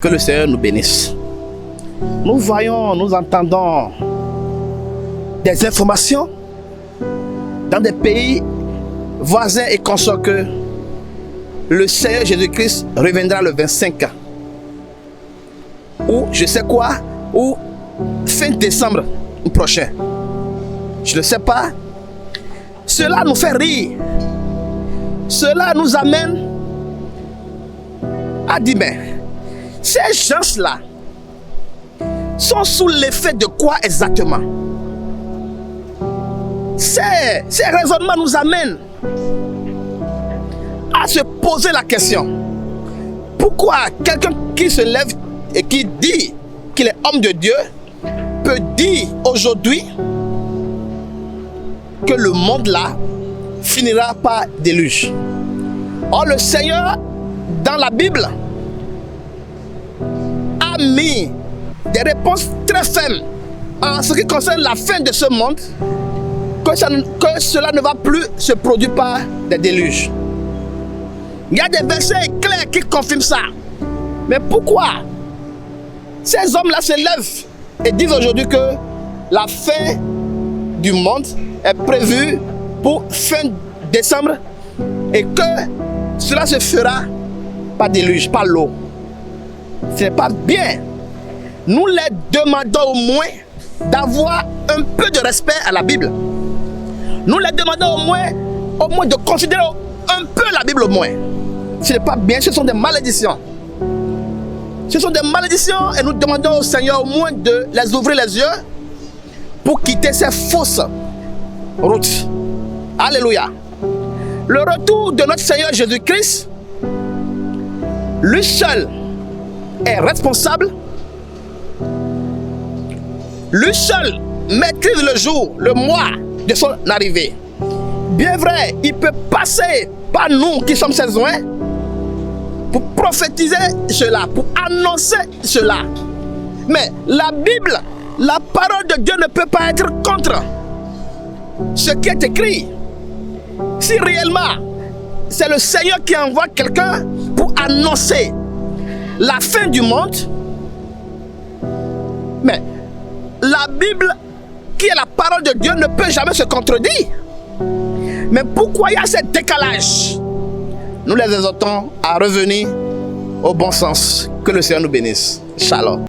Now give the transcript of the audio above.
Que le Seigneur nous bénisse. Nous voyons, nous entendons des informations dans des pays voisins et consorts que le Seigneur Jésus-Christ reviendra le 25 ou je sais quoi, ou fin décembre prochain. Je ne sais pas. Cela nous fait rire. Cela nous amène à dire, mais ces gens-là sont sous l'effet de quoi exactement? Ces raisonnements nous amènent à se poser la question. Pourquoi quelqu'un qui se lève et qui dit qu'il est homme de Dieu peut dire aujourd'hui que le monde là finira par déluge? Or le Seigneur dans la Bible a mis des réponses très fermes en ce qui concerne la fin de ce monde, que cela ne va plus se produire par des déluges. Il y a des versets clairs qui confirment ça. Mais pourquoi ces hommes-là se lèvent et disent aujourd'hui que la fin du monde est prévue pour fin décembre et que cela se fera par déluge, par l'eau? Ce n'est pas bien. Nous les demandons au moins d'avoir un peu de respect à la Bible. Nous les demandons au moins de considérer un peu la Bible au moins. Ce n'est pas bien, ce sont des malédictions. Ce sont des malédictions et nous demandons au Seigneur au moins de les ouvrir les yeux pour quitter ces fausses routes. Alléluia. Le retour de notre Seigneur Jésus-Christ, lui seul est responsable. Lui seul maîtrise le jour, le mois de son arrivée. Bien vrai, il peut passer par nous qui sommes ses oins pour prophétiser cela, pour annoncer cela. Mais la Bible, la parole de Dieu ne peut pas être contre ce qui est écrit. Si réellement c'est le Seigneur qui envoie quelqu'un pour annoncer la fin du monde, mais la Bible, qui est la parole de Dieu, ne peut jamais se contredire. Mais pourquoi il y a ce décalage? Nous les exhortons à revenir au bon sens. Que le Seigneur nous bénisse. Shalom.